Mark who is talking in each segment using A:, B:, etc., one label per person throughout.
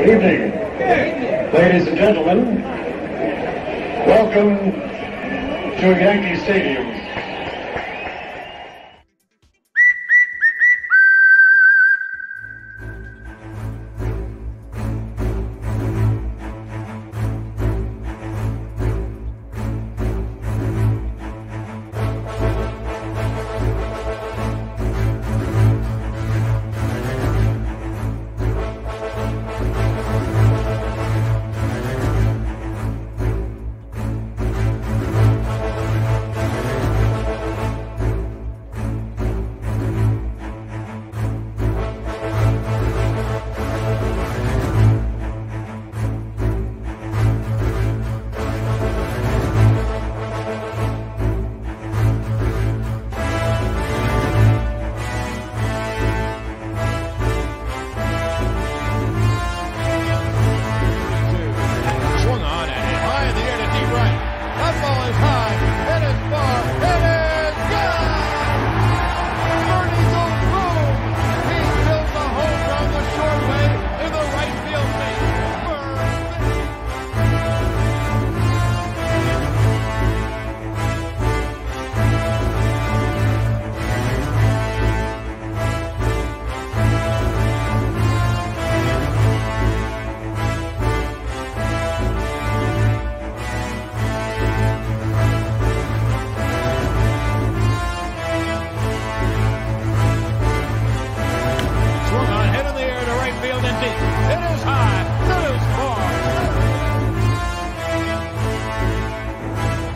A: Good evening, ladies and gentlemen. Welcome to Yankee Stadium.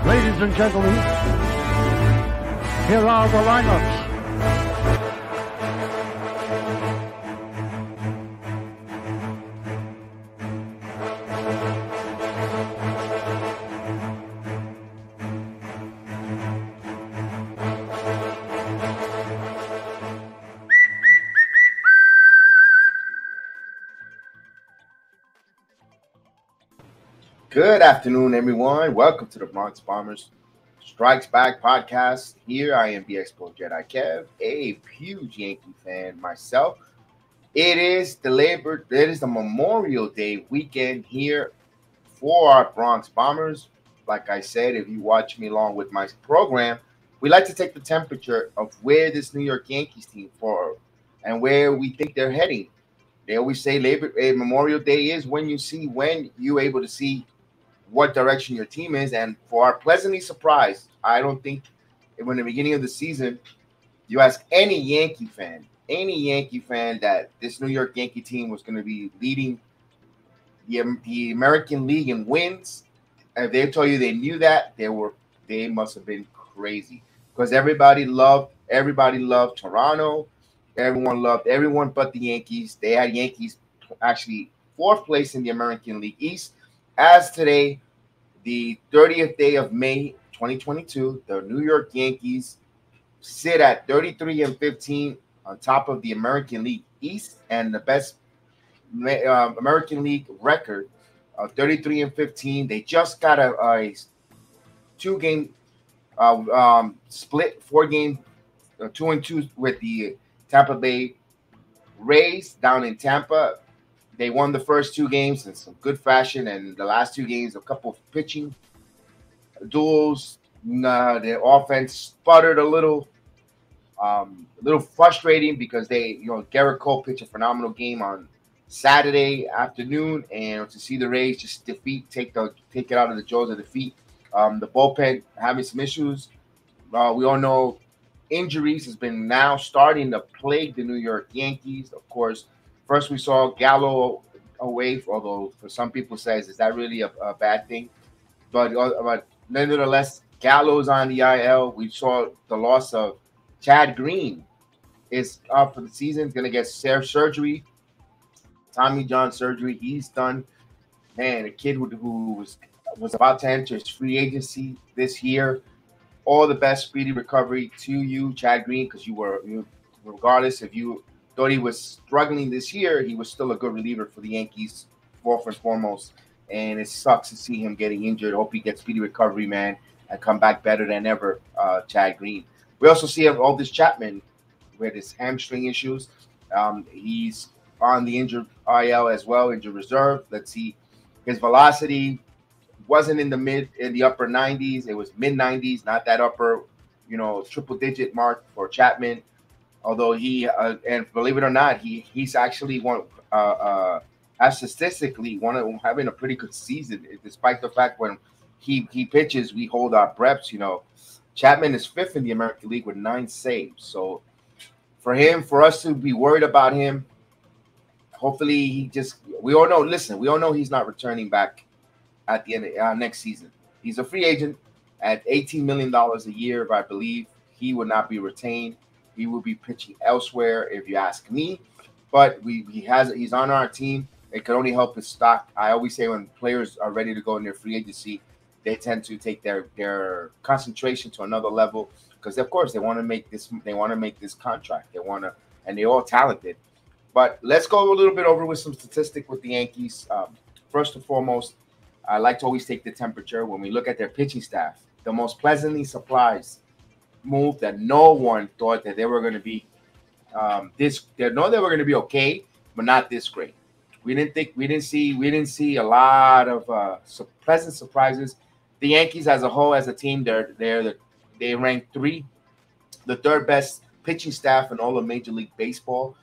B: Ladies and gentlemen, here are the lineups.
C: Good afternoon, everyone. Welcome to the Bronx Bombers Strikes Back podcast. Here I am, BX JEDI Kev, a huge Yankee fan myself. It is the Memorial Day weekend here for our Bronx Bombers. Like I said, if you watch me along with my program, we like to take the temperature of where this New York Yankees team for and where we think they're heading. They always say Memorial Day is when you're able to see what direction your team is. And for our pleasantly surprised, I don't think when the beginning of the season, you ask any Yankee fan that this New York Yankee team was going to be leading the American League in wins, and they tell you they knew that, they must have been crazy, because everybody loved Toronto. Everyone loved everyone but the Yankees. They had Yankees actually fourth place in the American League East. As today, the 30th day of May, 2022, the New York Yankees sit at 33-15 on top of the American League East, and the best American League record of 33-15. They just got a two-game split, 4-game 2-2 with the Tampa Bay Rays down in Tampa. They won the first two games in some good fashion, and the last two games, a couple of pitching duels. The offense sputtered a little frustrating because Garrett Cole pitched a phenomenal game on Saturday afternoon, and to see the Rays just take it out of the jaws of defeat. The bullpen having some issues. We all know injuries has been now starting to plague the New York Yankees. Of course, first we saw Gallo away, although for some people says, is that really a bad thing? But nevertheless, Gallo's on the IL. We saw the loss of Chad Green is up for the season. He's going to get surgery, Tommy John surgery. He's done. Man, a kid who was about to enter his free agency this year. All the best speedy recovery to you, Chad Green, because regardless if you thought he was struggling this year, he was still a good reliever for the Yankees, fourth and foremost. And it sucks to see him getting injured. Hope he gets speedy recovery, man, and come back better than ever, Chad Green. We also see Aldis Chapman with his hamstring issues. He's on the injured IL as well, injured reserve. Let's see. His velocity wasn't in the upper 90s. It was mid 90s, not that upper, triple digit mark for Chapman. Although and believe it or not, he's actually has statistically having a pretty good season, despite the fact when he pitches, we hold our breaths. Chapman is 5th in the American League with 9 saves. So for us to be worried about him, hopefully we all know he's not returning back at the end of next season. He's a free agent at $18 million a year, I believe. He will not be retained. He will be pitching elsewhere, if you ask me. But he's on our team. It could only help his stock. I always say when players are ready to go in their free agency, they tend to take their concentration to another level because, of course, they want to make this. They want to make this contract. And they're all talented. But let's go a little bit over with some statistic with the Yankees. First and foremost, I like to always take the temperature when we look at their pitching staff. The most pleasantly surprised move that no one thought that they were going to be they were going to be okay, but not this great. We didn't see a lot of pleasant surprises. The Yankees as a whole, as a team, they ranked the third best pitching staff in all of Major League Baseball.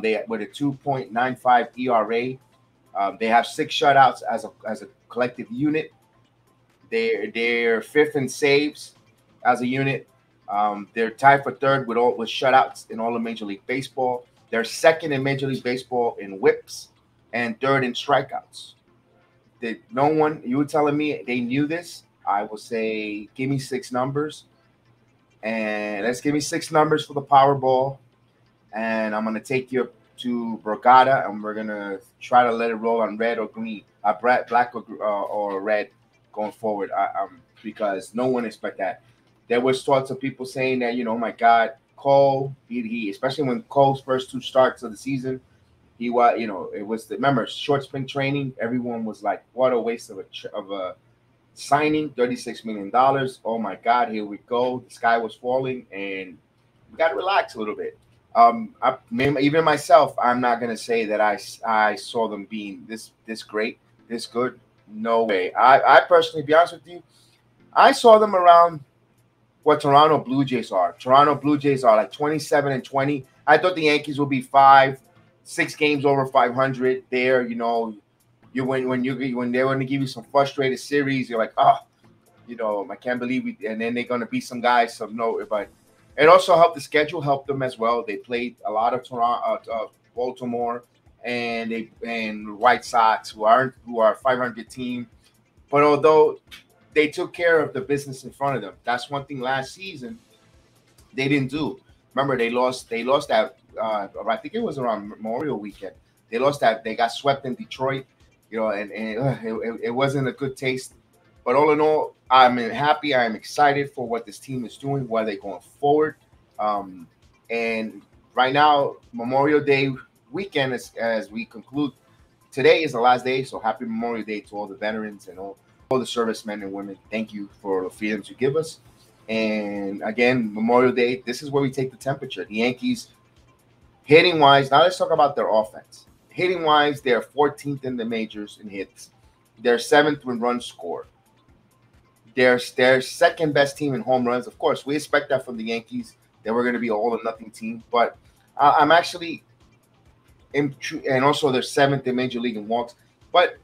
C: They with a 2.95 ERA. They have 6 shutouts as a collective unit. They're 5th in saves as a unit. They're tied for 3rd with shutouts in all of Major League Baseball. They're 2nd in Major League Baseball in whips and 3rd in strikeouts. You were telling me they knew this. I will say, give me 6 numbers. And let's give me 6 numbers for the Powerball. And I'm going to take you to Borgata, and we're going to try to let it roll on red or green, black or red going forward, because no one expect that. There was thoughts of people saying that, oh my God, Cole, he especially when Cole's first 2 starts of the season, it was remember short spring training. Everyone was like, what a waste of a signing, $36 million. Oh my God, here we go. The sky was falling, and we got to relax a little bit. Even myself, I'm not gonna say that I saw them being this great, this good. No way. I personally, to be honest with you, I saw them around what Toronto Blue Jays are. Toronto Blue Jays are like 27-20. I thought the Yankees would be 5-6 games over 500. There, when they're going to give you some frustrated series, you're like, I can't believe it. And then they're going to beat some guys. But it also helped the schedule, helped them as well. They played a lot of Toronto, Baltimore, and White Sox, who are a 500 team. But although they took care of the business in front of them, that's one thing last season they didn't do. Remember, they lost that. I think it was around Memorial Weekend. They lost that. They got swept in Detroit. And it wasn't a good taste. But all in all, I'm happy. I'm excited for what this team is doing, where they're going forward. And right now, Memorial Day weekend, as we conclude, today is the last day. So happy Memorial Day to all the veterans and all the servicemen and women. Thank you for the freedoms you give us. And again, Memorial Day, this is where we take the temperature. The Yankees, hitting-wise, now let's talk about their offense. Hitting-wise, they're 14th in the majors in hits. They're 7th in runs scored. They're their second best team in home runs. Of course, we expect that from the Yankees. They were going to be an all-or-nothing team. But I'm actually – and also they're 7th in Major League in walks. But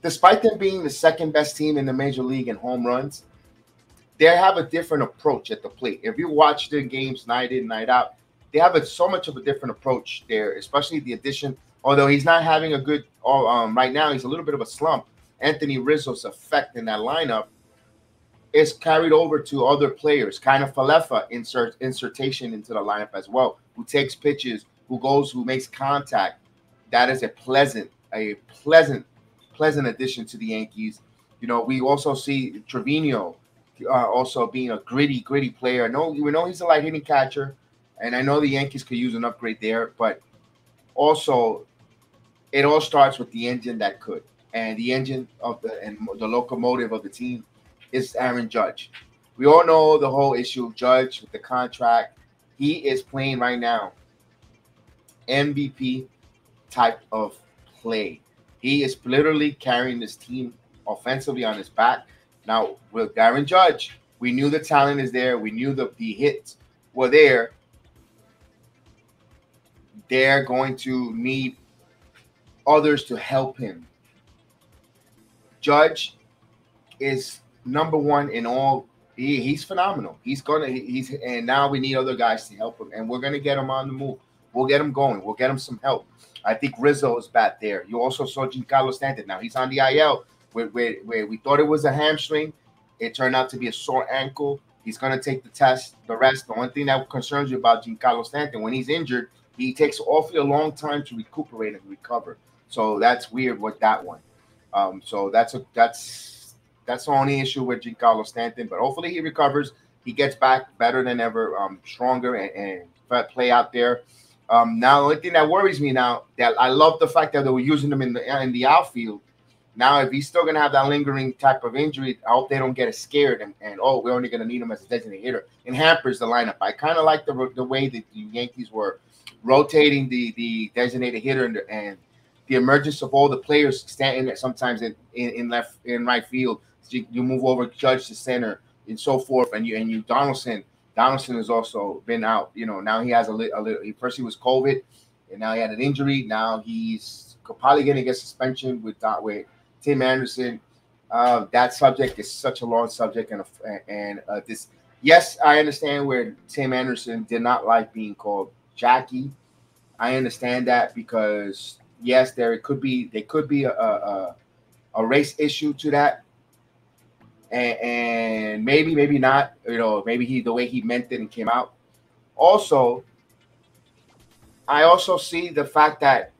C: despite them being the second best team in the Major League in home runs, they have a different approach at the plate. If you watch their games night in, night out, they have so much of a different approach there, especially the addition. Although he's not having a good right now, he's a little bit of a slump. Anthony Rizzo's effect in that lineup is carried over to other players. Kind of Falefa insertion into the lineup as well, who takes pitches, who makes contact. That is a pleasant addition to the Yankees. We also see Trevino also being a gritty player. We know he's a light hitting catcher, and I know the Yankees could use an upgrade there, but also it all starts with the engine that could. And the engine and the locomotive of the team is Aaron Judge. We all know the whole issue of Judge with the contract. He is playing right now MVP type of play. He is literally carrying this team offensively on his back. Now, with Aaron Judge, we knew the talent is there. We knew the hits were there. They're going to need others to help him. Judge is number one in all. He's phenomenal. And now we need other guys to help him, and we're gonna get him on the move. We'll get him going. We'll get him some help. I think Rizzo is back there. You also saw Giancarlo Stanton. Now he's on the IL where we thought it was a hamstring. It turned out to be a sore ankle. He's gonna take the test. The rest, the one thing that concerns you about Giancarlo Stanton, when he's injured, he takes awfully a long time to recuperate and recover. So that's weird with that one. So that's the only issue with Giancarlo Stanton. But hopefully he recovers. He gets back better than ever, stronger and play out there. Now the only thing that worries me now, that I love the fact that they were using him in the outfield. Now, if he's still gonna have that lingering type of injury, I hope they don't get scared and we're only gonna need him as a designated hitter. It hampers the lineup. I kind of like the way that the Yankees were rotating the designated hitter and the emergence of all the players standing there sometimes in right field. You move over Judge to center and so forth, and you Donaldson has also been out. You know, now he has a little. First he was COVID, and now he had an injury. Now he's probably going to get suspension with Tim Anderson. That subject is such a long subject, and this. Yes, I understand where Tim Anderson did not like being called Jackie. I understand that because yes, there could be a race issue to that. And maybe not, you know, maybe the way he meant it and came out. Also, I also see the fact that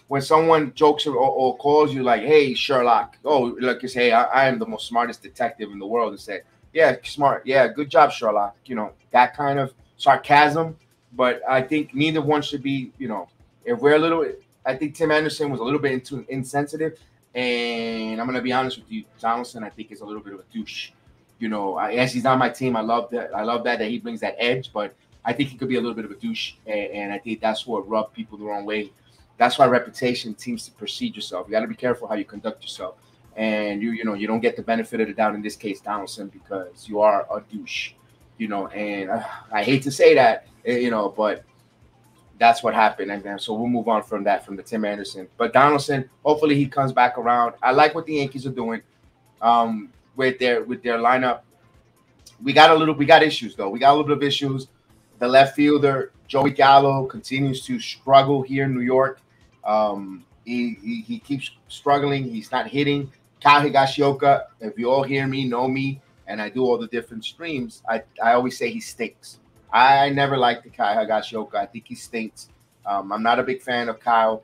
C: when someone jokes or calls you like, "Hey, Sherlock," look, you say, I am the most smartest detective in the world, and say, "Yeah, smart, yeah, good job, Sherlock." You know, that kind of sarcasm. But I think neither one should be, you know, if we're a little. I think Tim Anderson was a little bit insensitive. And I'm going to be honest with you, Donaldson, I think, is a little bit of a douche. You know, yes, he's on my team. I love that he brings that edge, but I think he could be a little bit of a douche. And I think that's what rubbed people the wrong way. That's why reputation seems to precede yourself. You got to be careful how you conduct yourself. And, you know, you don't get the benefit of the doubt in this case, Donaldson, because you are a douche. You know, and I hate to say that, you know, but that's what happened, and so we'll move on from the Tim Anderson. But Donaldson, hopefully he comes back around. I like what the Yankees are doing with their lineup. We got issues though. We got a little bit of issues. The left fielder Joey Gallo continues to struggle here in New York. He keeps struggling. He's not hitting. Kyle Higashioka, if you all hear me, know me, and I do all the different streams, I always say he stinks. I never liked the Kyle Higashioka. I think he stinks. I'm not a big fan of Kyle.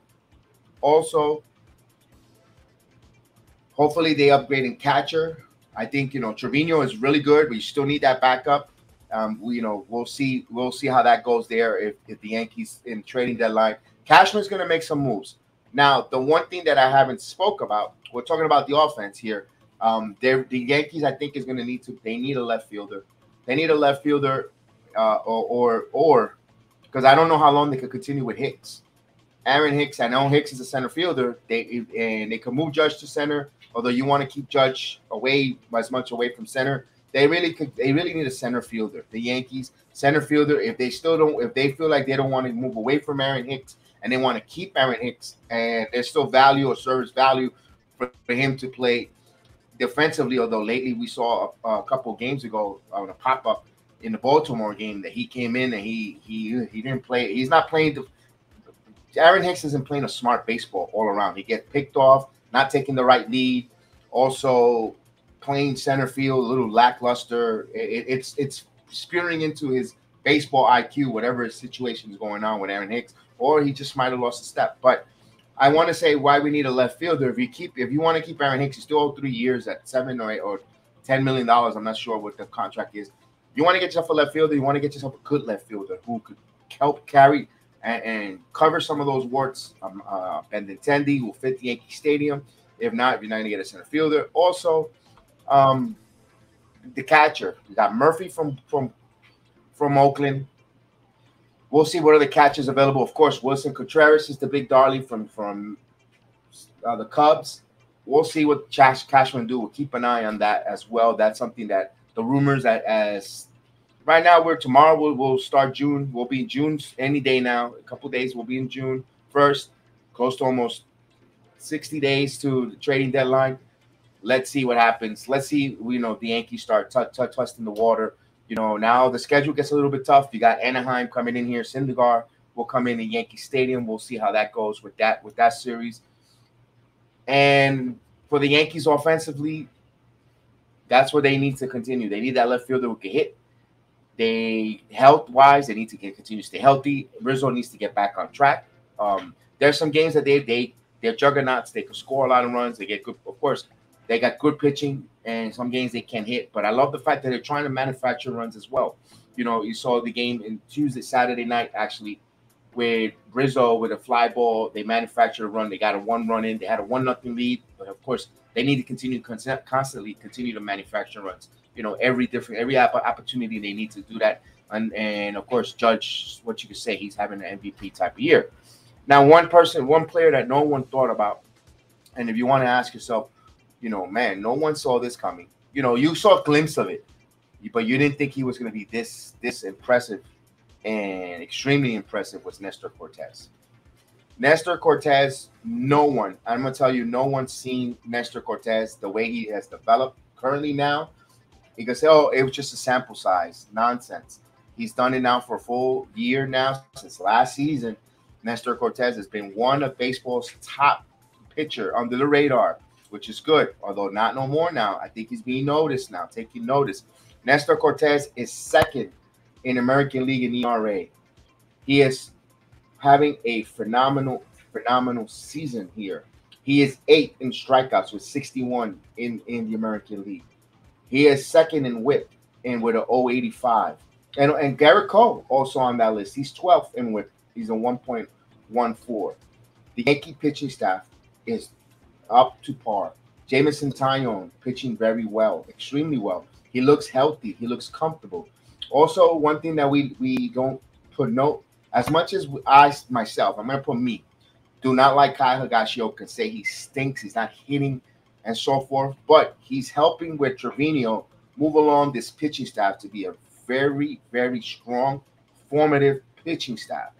C: Also, hopefully they upgrade in catcher. I think, you know, Trevino is really good, but you still need that backup. We'll see how that goes there if the Yankees in trading deadline. Cashman's going to make some moves. Now, the one thing that I haven't spoke about, we're talking about the offense here. The Yankees, I think, is going to need a left fielder. They need a left fielder. Or because I don't know how long they could continue with Hicks. Aaron Hicks, I know Hicks is a center fielder. They can move Judge to center, although you want to keep Judge as much away from center. They really need a center fielder. The Yankees center fielder, if they feel like they don't want to move away from Aaron Hicks and they want to keep Aaron Hicks and there's still value or service value for him to play defensively, although lately we saw a couple of games ago on a pop-up in the Baltimore game that he came in and he didn't play. He's not playing. Aaron Hicks isn't playing a smart baseball all around. He gets picked off, not taking the right lead. Also, playing center field a little lackluster. It's spearing into his baseball IQ, whatever situation is going on with Aaron Hicks, or he just might have lost a step. But I want to say why we need a left fielder. If you want to keep Aaron Hicks, he's still 3 years at $7 or $8 or $10 million. I'm not sure what the contract is. You want to get yourself a left fielder. You want to get yourself a good left fielder who could help carry and cover some of those warts. Benintendi will fit the Yankee Stadium. If not, you're not going to get a center fielder. Also, the catcher. You got Murphy from Oakland. We'll see what other catches available. Of course, Wilson Contreras is the big darling from the Cubs. We'll see what Cashman do. We'll keep an eye on that as well. That's something that the rumors that as right now tomorrow we'll start June. We'll be in June any day now. A couple days we'll be in June 1st, close to almost 60 days to the trading deadline. Let's see what happens. Let's see, the Yankees start testing the water. Now the schedule gets a little bit tough. You got Anaheim coming in here. Syndergaard will come in Yankee Stadium. We'll see how that goes with that series. And for the Yankees offensively, that's where they need to continue. They need that left fielder who can hit. They health-wise, they need to continue to stay healthy. Rizzo needs to get back on track. There's some games that they're juggernauts. They can score a lot of runs. They get good. Of course, they got good pitching, and some games they can hit. But I love the fact that they're trying to manufacture runs as well. You saw the game in Saturday night, actually, with Rizzo with a fly ball. They manufactured a run. They got a 1-run in. They had a 1-0 lead. But, of course, they need to constantly continue to manufacture runs. Every opportunity they need to do that. And of course, Judge, what you could say, he's having an MVP type of year. Now, one player that no one thought about, and if you want to ask yourself, man, no one saw this coming. You saw a glimpse of it, but you didn't think he was going to be this impressive and extremely impressive was Nestor Cortez. Nestor Cortez, I'm going to tell you, no one's seen Nestor Cortez the way he has developed currently now. You can say, oh, it was just a sample size. Nonsense. He's done it now for a full year now. Since last season, Nestor Cortez has been one of baseball's top pitcher under the radar, which is good, although not no more now. I think he's being noticed now, taking notice. Nestor Cortez is second in American League in ERA. He is having a phenomenal season here. He is 8th in strikeouts with 61 in the American League. He is second in whip and with a 0.85. And Garrett Cole also on that list. He's 12th in whip. He's a 1.14. The Yankee pitching staff is up to par. Jameson Taillon pitching very well, extremely well. He looks healthy. He looks comfortable. Also, one thing that we don't put note, as much as I'm going to put me, do not like Kyle Higashioka, say he stinks, he's not hitting, and so forth. But he's helping with Trevino move along this pitching staff to be a very, very strong, formative pitching staff.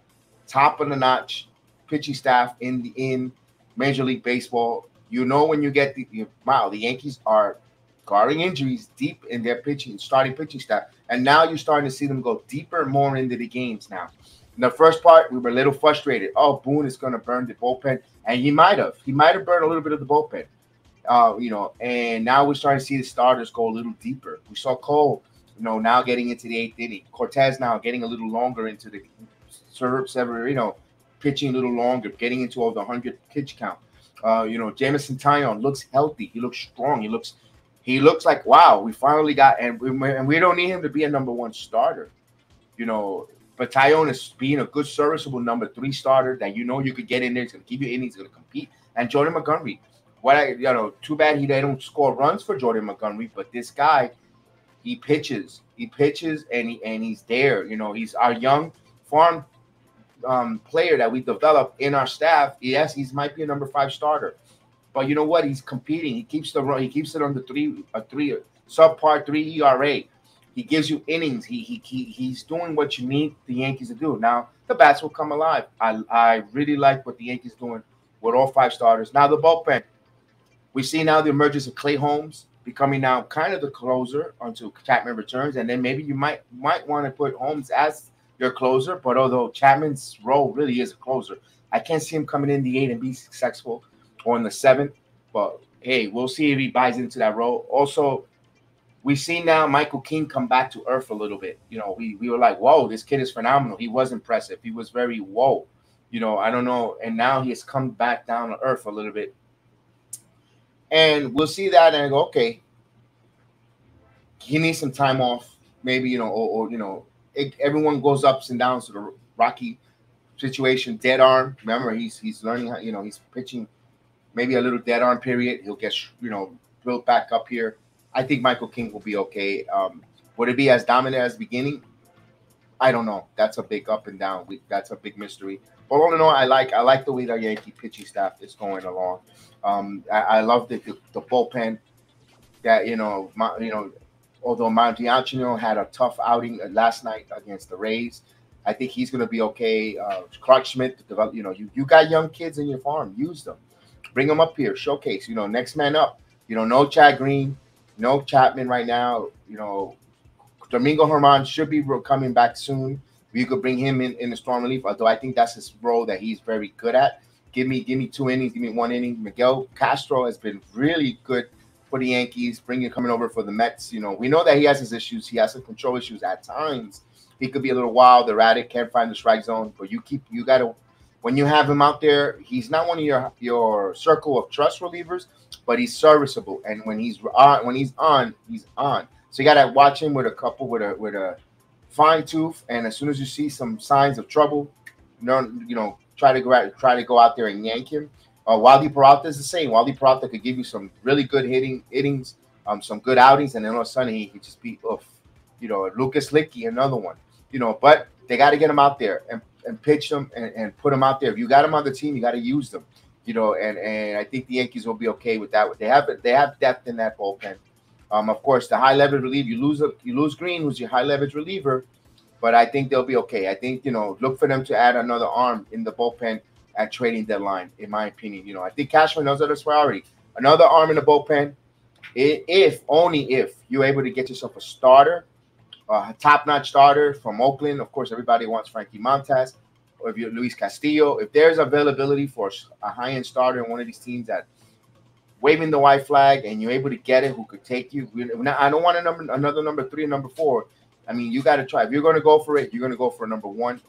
C: Top of the notch pitching staff in Major League Baseball. When you get the Yankees are guarding injuries deep in their starting pitching staff. And now you're starting to see them go deeper and more into the games now. In the first part, we were a little frustrated. Oh, Boone is going to burn the bullpen. And he might have. He might have burned a little bit of the bullpen. And now we're starting to see the starters go a little deeper. We saw Cole, now getting into the 8th inning. Cortez now getting a little longer into the Severino, pitching a little longer, getting into over the 100 pitch count. Jameson Taillon looks healthy. He looks strong. He looks like, wow, we finally got, and we don't need him to be a number 1 starter, but Taillon is being a good, serviceable number 3 starter that you could get in there. He's going to give you innings. He's going to compete. And Jordan Montgomery, too bad they don't score runs for Jordan Montgomery, but this guy, he pitches, and he's there. He's our young farm player that we developed in our staff. Yes, he might be a number 5 starter, but you know what? He's competing. He keeps the run. He keeps it under subpar 3 ERA. He gives you innings. He's doing what you need the Yankees to do. Now the bats will come alive. I really like what the Yankees doing with all 5 starters. Now the bullpen. We see now the emergence of Clay Holmes becoming now kind of the closer until Chapman returns, and then maybe you might want to put Holmes as your closer. But although Chapman's role really is a closer, I can't see him coming in the 8th and be successful, or in the 7th. But hey, we'll see if he buys into that role. Also, we see now Michael King come back to earth a little bit. We were like, whoa, this kid is phenomenal. He was impressive. He was very whoa. I don't know. And now he has come back down to earth a little bit. And we'll see that and go, okay, he needs some time off. Maybe, everyone goes ups and downs to the Rocky situation. Dead arm. Remember, he's learning how, he's pitching maybe a little dead arm period. He'll get, built back up here. I think Michael King will be okay. Would it be as dominant as the beginning? I don't know. That's a big up and down. That's a big mystery. But all in all, I like the way the Yankee pitching staff is going along. I love the bullpen. That although Montiano had a tough outing last night against the Rays, I think he's going to be okay. Clark Schmidt, develop. You got young kids in your farm. Use them. Bring them up here. Showcase. Next man up. No Chad Green, no Chapman right now. Domingo Germán should be coming back soon. You could bring him in the storm relief, although I think that's his role that he's very good at. Give me 2 innings, give me 1 inning. Miguel Castro has been really good for the Yankees, coming over for the Mets. We know that he has his issues. He has some control issues at times. He could be a little wild, erratic, can't find the strike zone. But you got to, when you have him out there, he's not one of your circle of trust relievers, but he's serviceable. And when he's on, he's on. So you got to watch him with a fine tooth, and as soon as you see some signs of trouble, try to go out there and yank him. Wally Peralta is the same. Wally Peralta could give you some really good innings, some good outings, and then all of a sudden he could just be Lucas Licky, another one. But they got to get him out there and pitch them and put them out there. If you got them on the team, you got to use them. And I think the Yankees will be okay with that. They have depth in that bullpen. Of course, the high leverage reliever, you lose Green, who's your high leverage reliever, but I think they'll be okay. I think look for them to add another arm in the bullpen at trading deadline. In my opinion, I think Cashman knows that as priority. Another arm in the bullpen, only if you're able to get yourself a starter, a top-notch starter from Oakland. Of course, everybody wants Frankie Montas, or if you're Luis Castillo. If there's availability for a high-end starter in one of these teams that waving the white flag and you're able to get it, who could take you. I don't want another number 3 or number 4. I mean, you got to try. If you're going to go for it, you're going to go for a number one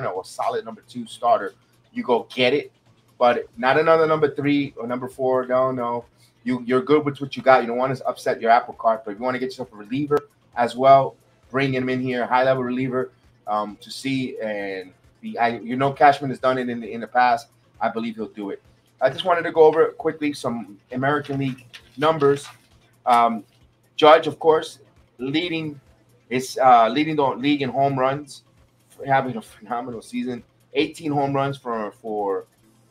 C: or a solid number 2 starter. You go get it, but not another number 3 or number 4. No. You're good with what you got. You don't want to upset your apple cart, but if you want to get yourself a reliever as well, bring him in here, a high-level reliever to see. And Cashman has done it in the past. I believe he'll do it. I just wanted to go over quickly some American League numbers. Judge, of course, leading the league in home runs, having a phenomenal season. 18 home runs for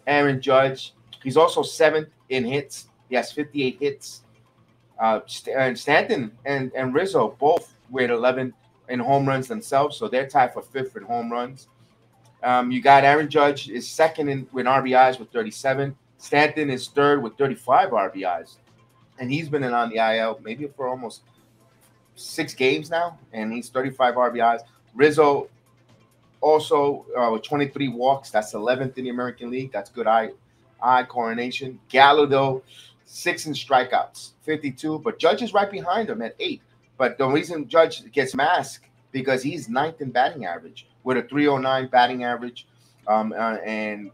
C: Aaron Judge. He's also 7th in hits. He has 58 hits. And Stanton and Rizzo both with 11 in home runs themselves, so they're tied for 5th in home runs. You got Aaron Judge is 2nd with RBIs with 37. Stanton is 3rd with 35 RBIs. And he's been on the IL maybe for almost 6 games now, and he's 35 RBIs. Rizzo also with 23 walks. That's 11th in the American League. That's good eye coronation. Gallo, though, 6 in strikeouts, 52. But Judge is right behind him at 8. But the reason Judge gets masked because he's 9th in batting average with a 309 batting average, and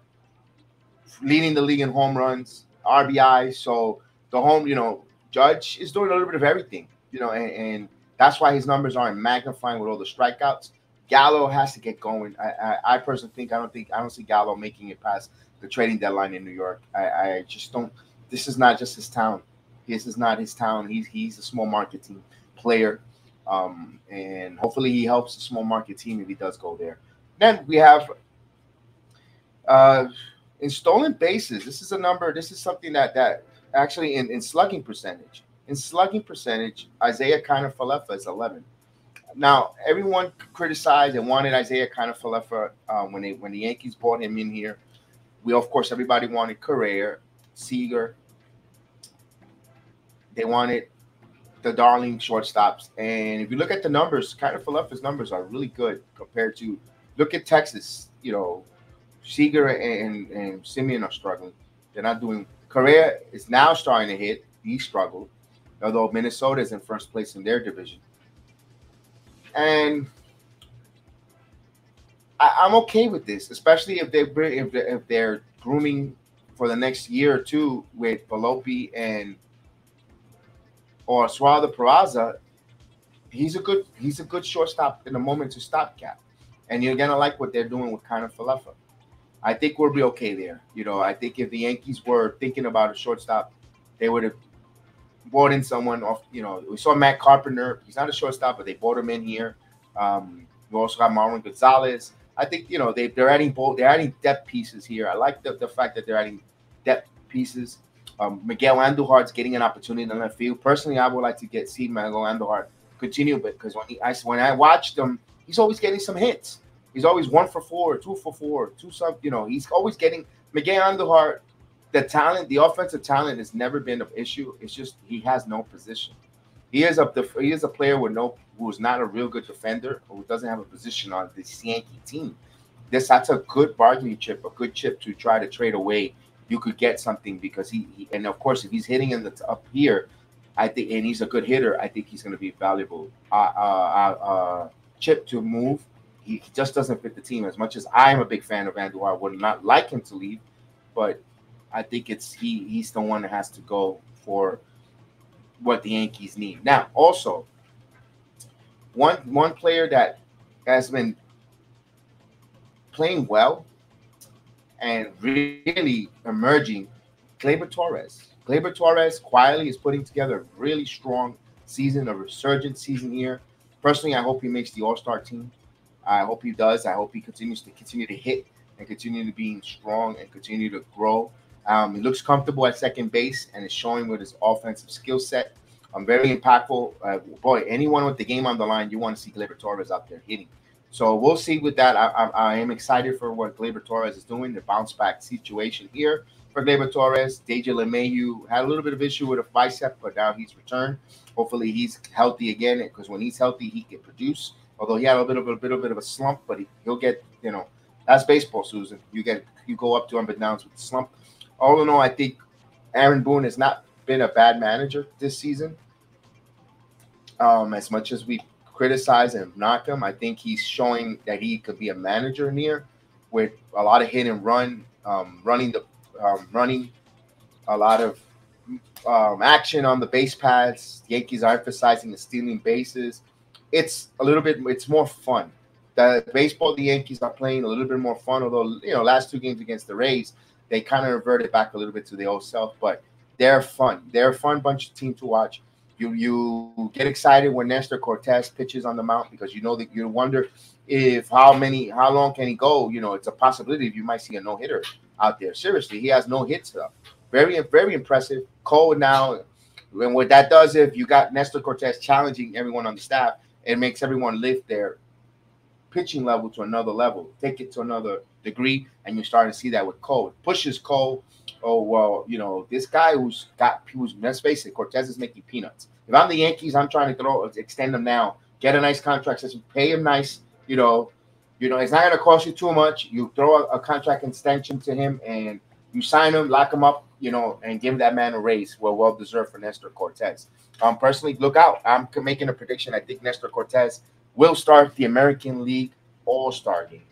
C: leading the league in home runs, RBI. So the Judge is doing a little bit of everything, and that's why his numbers aren't magnifying with all the strikeouts. Gallo has to get going. I personally think I don't see Gallo making it past the trading deadline in New York. I just don't. This is not just his town. This is not his town. He's a small market team player. And hopefully he helps the small market team if he does go there. Then we have in stolen bases. This is a number. This is something that actually in slugging percentage. In slugging percentage, Isaiah Kiner-Falefa is 11. Now everyone criticized and wanted Isaiah Kiner-Falefa when the Yankees brought him in here. Everybody wanted Correa, Seager. They wanted the darling shortstops. And if you look at the numbers, Kiner-Falefa's numbers are really good compared to look at Texas. Seager and Simeon are struggling. They're not doing. Correa is now starting to hit. He struggled, although Minnesota is in first place in their division. And I'm okay with this, especially if they're grooming for the next year or two with Volpe or Suarez Peraza. He's a good shortstop in the moment to stopgap, and you're gonna like what they're doing with Kiner-Falefa. I think we'll be okay there. I think if the Yankees were thinking about a shortstop, they would have brought in someone off. We saw Matt Carpenter. He's not a shortstop, but they brought him in here. You also got Marwin Gonzalez. I think, you know, they're adding depth pieces here. I like the fact that they're adding depth pieces. Miguel Andujar's getting an opportunity in the left field. Personally, I would like to see Miguel Andujar continue, because when I watched him, he's always getting some hits. He's always 1 for 4, 2 for 4, you know, he's always getting. Miguel Andujar, the offensive talent has never been an issue. It's just he has no position. He is a player who's not a real good defender, or who doesn't have a position on this Yankee team. That's a good bargaining chip, a good chip to try to trade away. You could get something, because he and of course, if he's hitting in the up here, I think, and he's a good hitter, I think he's going to be valuable chip to move. He just doesn't fit the team. As much as I'm a big fan of Andujar, I would not like him to leave, but I think he's the one that has to go for what the Yankees need. Now, also, one player that has been playing well and really emerging, Gleyber Torres. Gleyber Torres quietly is putting together a really strong season, a resurgent season here. Personally, I hope he makes the All-Star team. I hope he does. I hope he continues to hit and continue to be strong and continue to grow. He looks comfortable at second base and is showing with his offensive skill set. Very impactful. Boy, anyone with the game on the line, you want to see Gleyber Torres out there hitting. So we'll see with that. I am excited for what Gleyber Torres is doing, the bounce back situation here for Gleyber Torres. DJ LeMahieu had a little bit of issue with a bicep, but now he's returned. Hopefully he's healthy again, because when he's healthy, he can produce. Although he had a bit of a slump, but he'll get, you know, that's baseball, Susan. You go up to him and downs with the slump. All in all, I think Aaron Boone has not been a bad manager this season. As much as we criticize and knock him, I think he's showing that he could be a manager in here, with a lot of hit and run, running a lot of action on the base pads. The Yankees are emphasizing the stealing bases. It's more fun. The baseball the Yankees are playing a little bit more fun, although, you know, last 2 games against the Rays, they kind of reverted back a little bit to the old self, but they're fun. They're a fun bunch of team to watch. You get excited when Nestor Cortez pitches on the mound, because you know that you wonder how long can he go. You know, it's a possibility you might see a no-hitter out there. Seriously, he has no hits though. Very, very impressive. Cole now, and what that does, if you got Nestor Cortez challenging everyone on the staff, it makes everyone lift their pitching level to another level, take it to another degree, and you're starting to see that with Cole. It pushes Cole. Oh, well, you know, this guy let's face it, Cortez is making peanuts. If I'm the Yankees, I'm trying to extend him now, get a nice contract, pay him nice, you know, it's not going to cost you too much. You throw a contract extension to him and you sign him, lock him up, you know, and give that man a raise. Well deserved for Nestor Cortez. Personally, look out. I'm making a prediction. I think Nestor Cortez will start the American League All-Star game.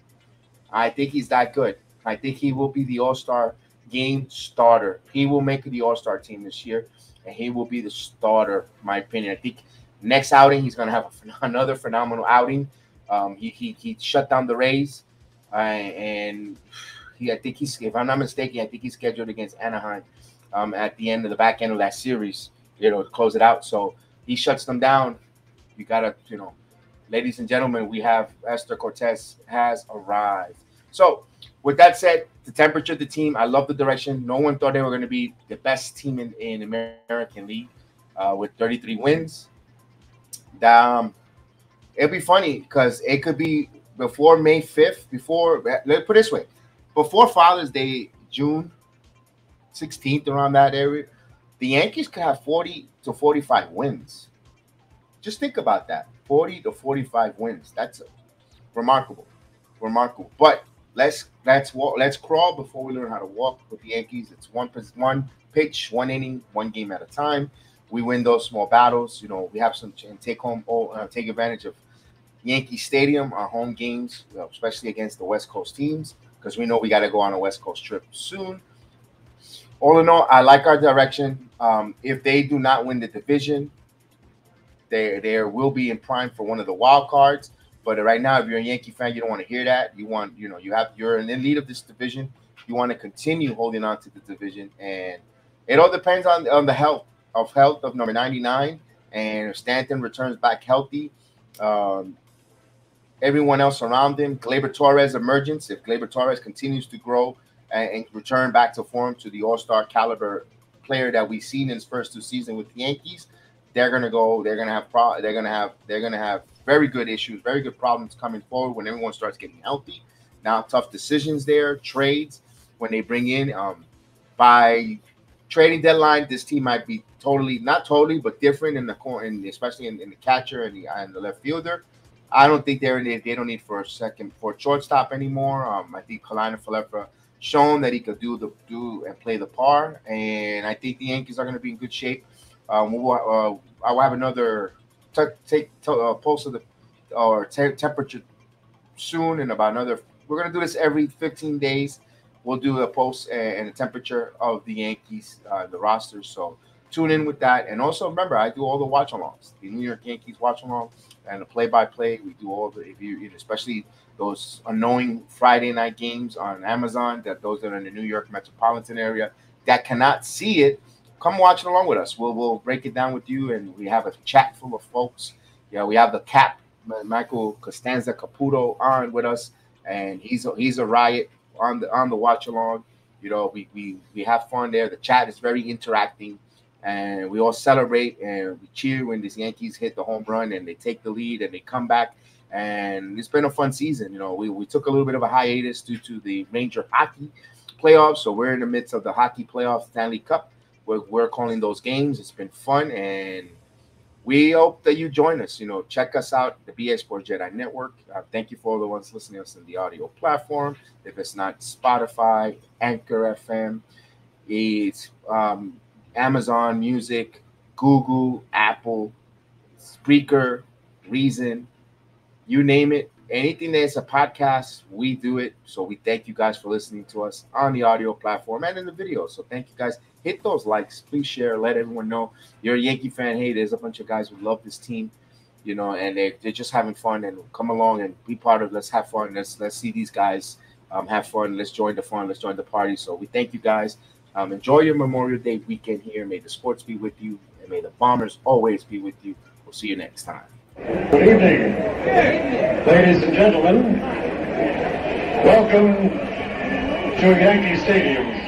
C: I think he's that good. I think he will be the All-Star game starter. He will make the All-Star team this year, and he will be the starter, in my opinion. I think next outing, he's going to have another phenomenal outing. He shut down the Rays, and I think if I'm not mistaken, I think he's scheduled against Anaheim at the back end of that series, you know, to close it out. So he shuts them down. You got to, you know, ladies and gentlemen, we have Nestor Cortez has arrived. So with that said, the temperature of the team, I love the direction. No one thought they were going to be the best team in American League with 33 wins. It'll be funny because it could be before May 5th, let's put it this way, before Father's Day, June 16th, around that area, the Yankees could have 40 to 45 wins. Just think about that, 40 to 45 wins. That's remarkable. But let's crawl before we learn how to walk with the Yankees. It's one pitch, 1 inning, 1 game at a time. We win those small battles. You know, we have some take advantage of Yankee Stadium, our home games, you know, especially against the West Coast teams, because we know we got to go on a West Coast trip soon. All in all, I like our direction. If they do not win the division, they will be in prime for one of the wild cards. But right now, if you're a Yankee fan, you don't want to hear that. You're in the lead of this division. You want to continue holding on to the division, and it all depends on the health of number 99. And if Stanton returns back healthy, everyone else around him. Gleyber Torres emergence. If Gleyber Torres continues to grow and return back to form to the all-star caliber player that we've seen in his first 2 seasons with the Yankees, they're gonna have very good issues, very good problems coming forward when everyone starts getting healthy. Now, tough decisions there, trades when they bring in by trading deadline. This team might be not totally, but different in the corner, and especially in the catcher and the left fielder. I don't think they don't need for a shortstop anymore. I think Kalina Falefa shown that he could do and play the par, and I think the Yankees are going to be in good shape. I will have another pulse of the temperature soon, in about another. We're going to do this every 15 days. We'll do a pulse and a temperature of the Yankees, the roster. So tune in with that. And also remember, I do all the watch-alongs, the New York Yankees watch-along and the play-by-play. We do all the, especially those annoying Friday night games on Amazon, that those that are in the New York metropolitan area that cannot see it, come watch it along with us. We'll break it down with you, and we have a chat full of folks. Yeah, we have the Cap, Michael Costanza Caputo, on with us, and he's a riot on the watch along. We have fun there. The chat is very interacting, and we all celebrate and we cheer when these Yankees hit the home run and they take the lead and they come back. And it's been a fun season. We took a little bit of a hiatus due to the major hockey playoffs, so we're in the midst of the hockey playoff Stanley Cup. We're calling those games. It's been fun, and we hope that you join us. Check us out, the BA Sports Jedi Network. Thank you for all the ones listening to us in the audio platform. If it's not Spotify, Anchor FM, it's Amazon Music, Google, Apple, Spreaker, Reason, you name it. Anything that's a podcast, we do it. So we thank you guys for listening to us on the audio platform and in the video. So thank you guys. Hit those likes. Please share. Let everyone know you're a Yankee fan. Hey, there's a bunch of guys who love this team, and they're just having fun. And come along and be part of. Let's have fun. Let's see these guys have fun. Let's join the fun. Let's join the party. So we thank you guys. Enjoy your Memorial Day weekend here. May the sports be with you, and may the Bombers always be with you. We'll see you next time.
A: Good evening, ladies and gentlemen. Welcome to Yankee Stadium.